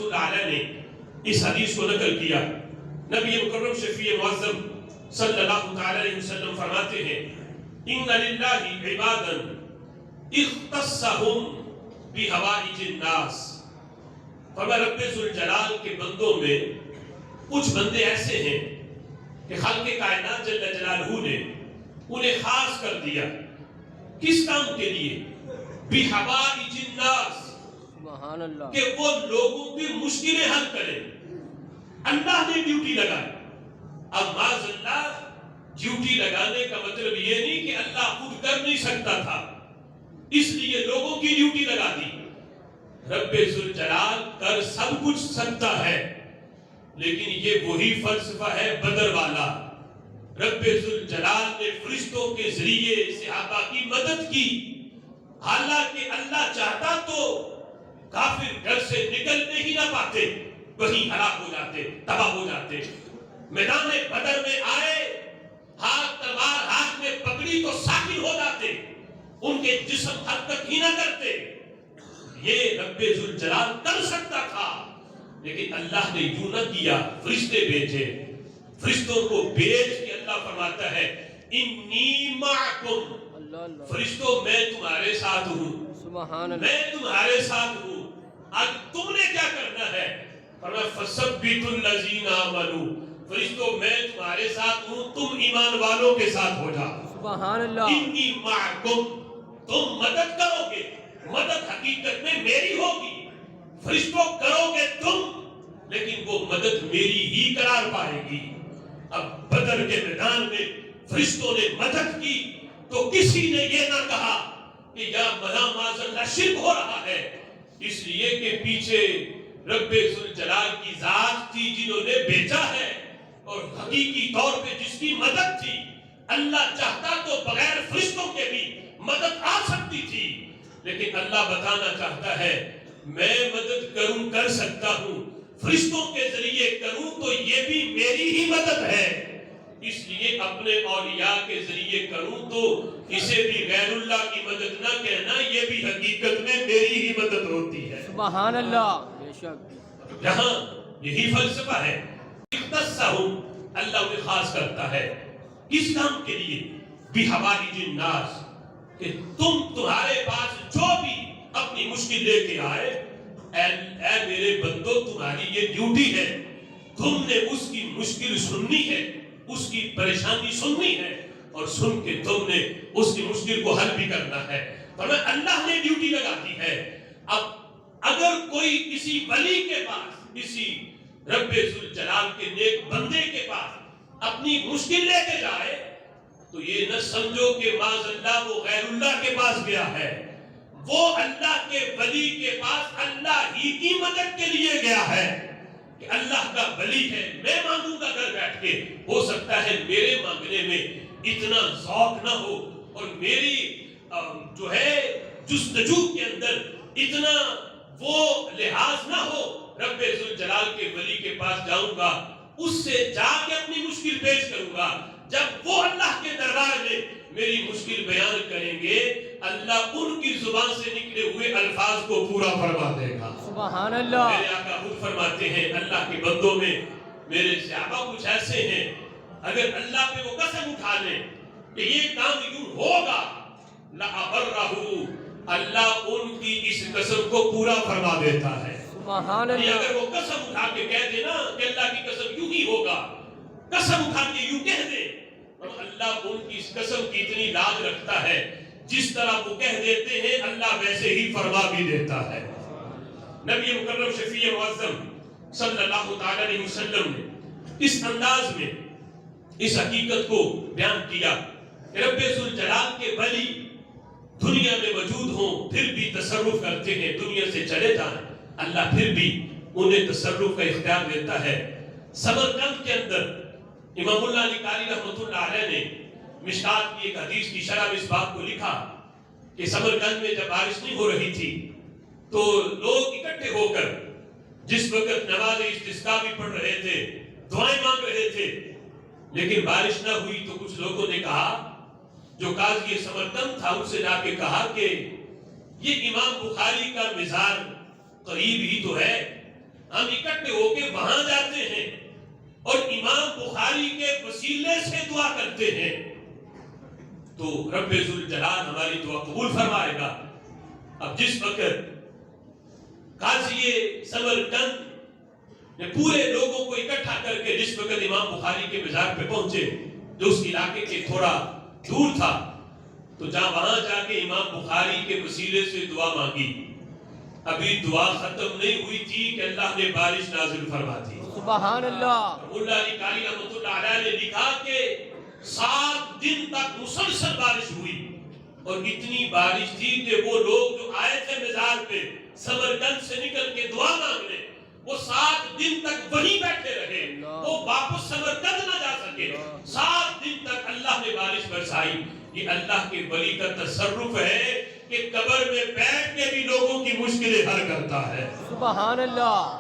تعالیٰ نے اس حدیث کو نقل کیا. نبی مکرم شفیع معظم صلی اللہ علیہ وسلم فرماتے ہیں ان للہ عبادا اختصهم بحوائج الناس. فرمایا رب ذوالجلال کے بندوں میں کچھ بندے ایسے ہیں کہ خالق کائنات جل جلالہ نے انہیں خاص کر دیا. کس کام کے لیے؟ بحوائج الناس، سبحان اللہ، کہ وہ لوگوں کی مشکلیں حل کریں. اللہ نے ڈیوٹی لگائی. اب معاذ اللہ ڈیوٹی لگانے کا مطلب یہ نہیں کہ اللہ خود کر نہیں سکتا تھا، اس لیے لوگوں کی ڈیوٹی لگا دی. رب ذوالجلال کر سب کچھ سکتا ہے، لیکن یہ وہی فلسفہ ہے بدر والا. رب ذوالجلال نے فرشتوں کے ذریعے صحابہ کی مدد کی. حالانکہ اللہ چاہتا تو کافر گھر سے نکلنے ہی نہ پاتے، وہیں ہلاک ہو جاتے، تباہ ہو جاتے. میدان بدر میں آئے، ہاتھ تلوار ہاتھ میں پکڑی تو ساکن ہو جاتے، ان کے جسم حرکت ہی نہ کرتے. یہ رب ذوالجلال کر سکتا تھا، لیکن اللہ نے یوں نہ کیا، فرشتے بھیجے. فرشتوں کو بھیج کے اللہ فرماتا ہے انی معکم، فرشتوں میں تمہارے ساتھ ہوں، سبحان اللہ، میں تمہارے ساتھ ہوں. اب تم نے کیا کرنا ہے؟ فرمایا فَثَبِّتُوا الَّذِينَ آمَنُوا، فرشتوں میں تمہارے ساتھ ہوں، تم ایمان والوں کے ساتھ ہو جاؤ. سبحان اللہ، انی معکم، تم مدد کرو گے، مدد حقیقت میں میری ہوگی. فرشتوں کرو گے تم، لیکن وہ مدد میری ہی قرار پائے گی. اب بدر کے میدان میں فرشتوں نے مدد کی تو کسی نے یہ نہ کہا کہ یا معاذ اللہ شرک ہو رہا ہے، اس لیے کہ پیچھے رب ذوالجلال کی ذات تھی جنہوں نے بھیجا ہے، اور حقیقی طور پہ جس کی مدد تھی. اللہ چاہتا تو بغیر فرشتوں کے بھی مدد آ سکتی تھی، لیکن اللہ بتانا چاہتا ہے میں مدد کروں، کر سکتا ہوں، فرشتوں کے ذریعے کروں تو یہ بھی میری ہی مدد ہے. اس لیے اپنے اولیاء کے ذریعے کروں تو اسے بھی غیر اللہ کی مدد نہ کہنا، یہ بھی حقیقت میں میری ہی مدد ہوتی ہے. سبحان اللہ، بے شک. یہاں یہی فلسفہ ہے. اختصہم، اللہ انہیں خاص کرتا ہے. کس کام کے لیے؟ بحوائج الناس، کہ تمہارے پاس جو بھی اپنی مشکل لے کے آئے، اے میرے بندو تمہاری یہ ڈیوٹی ہے، تم نے اس کی مشکل سننی ہے، اس کی پریشانی سننی ہے، اور سن کے تم نے اس کی مشکل کو حل بھی کرنا ہے. فرمایا اللہ نے ڈیوٹی لگا دی ہے. اب اگر کوئی کسی ولی کے پاس، کسی رب ذوالجلال کے نیک بندے کے پاس اپنی مشکل لے کے جائے تو یہ نہ سمجھو کہ معاذ اللہ وہ غیر اللہ کے پاس گیا ہے، وہ اللہ کے ولی کے پاس اللہ ہی کی مدد کے لیے گیا ہے. کہ اللہ کا ولی ہے، میں مانگوں گا گھر بیٹھ کے، ہو سکتا ہے میرے مانگنے میں اتنا ذوق نہ ہو اور میری جو ہے جستجو کے اندر اتنا وہ لحاظ نہ ہو. رب ذوالجلال کے ولی کے پاس جاؤں گا، اس سے جا کے اپنی مشکل پیش کروں گا. جب وہ اللہ کے دربار میں میری مشکل بیان کریں گے، اللہ ان کی زبان سے نکلے ہوئے الفاظ کو پورا فرما دے گا. سبحان اللہ. میرے آقا خود فرماتے ہیں اللہ کے بندوں میں میرے صحابہ کچھ ایسے ہیں، اگر اللہ پہ وہ قسم اٹھا لیں کہ یہ کام یوں ہوگا، لَأَبَرَّهُ، اللہ ان کی اس قسم کو پورا فرما دیتا ہے. سبحان اللہ. اگر وہ قسم اٹھا کے کہہ دے نا کہ اللہ کی قسم یوں ہی ہوگا، قسم اٹھا کے یوں کہہ دے، اور اللہ ان کی اس قسم کی اتنی لاج رکھتا ہے، جس طرح وہ کہہ دیتے ہیں اللہ ویسے ہی فرما بھی دیتا ہے. نبی مکرم شفیع معظم صلی اللہ علیہ وسلم نے اس انداز میں اس حقیقت کو بیان کیا کہ رب ذوالجلال کے ولی دنیا میں موجود ہوں پھر بھی تصرف کرتے ہیں، دنیا سے چلے جائیں اللہ پھر بھی انہیں تصرف کا اختیار دیتا ہے. سمرقند کے اندر امام اللہ علی قاری رحمۃ اللہ علیہ نے مشکات کی ایک حدیث کی شرح میں اس بات کو لکھا کہ سمرقند میں جب بارش نہیں ہو رہی تھی تو لوگ اکٹھے ہو کر جس وقت نماز استسقاء بھی پڑھ رہے تھے، دعائیں مانگ رہے تھے، لیکن بارش نہ ہوئی تو کچھ لوگوں نے کہا، جو قاضی سمرقند تھا ان سے جا کے کہا کہ یہ امام بخاری کا مزاج قریب ہی تو ہے، ہم اکٹھے ہو کے وہاں جاتے ہیں اور امام بخاری کے وسیلے سے دعا کرتے ہیں تو رب ذوالجلال ہماری دعا قبول فرمائے گا۔ اب جس وقت قاضی سمرقند نے پورے لوگوں کو اکٹھا کر کے جس وقت امام بخاری کے مزار پہ پہنچے جو اس علاقے کے تھوڑا دور تھا، تو جہاں وہاں جا کے امام بخاری کے وسیلے سے دعا مانگی، ابھی دعا ختم نہیں ہوئی تھی کہ اللہ نے بارش نازل فرما دی۔ سبحان اللہ۔ مولا علی قاری رحمۃ اللہ علیہ نے لکھا کہ 7 دن تک مسلسل بارش ہوئی، اور اتنی بارش تھی کہ وہ لوگ جو آئے تھے مزار پہ سمرقند سے نکل کے دعا مانگنے، وہ 7 دن تک وہیں بیٹھے رہے، وہ واپس سمرقند نہ جا سکے۔ 7 دن تک اللہ نے بارش برسائی۔ یہ اللہ کے ولی کا تصرف ہے کہ قبر میں بیٹھ کے بھی لوگوں کی مشکلیں حل کرتا ہے۔ سبحان اللہ۔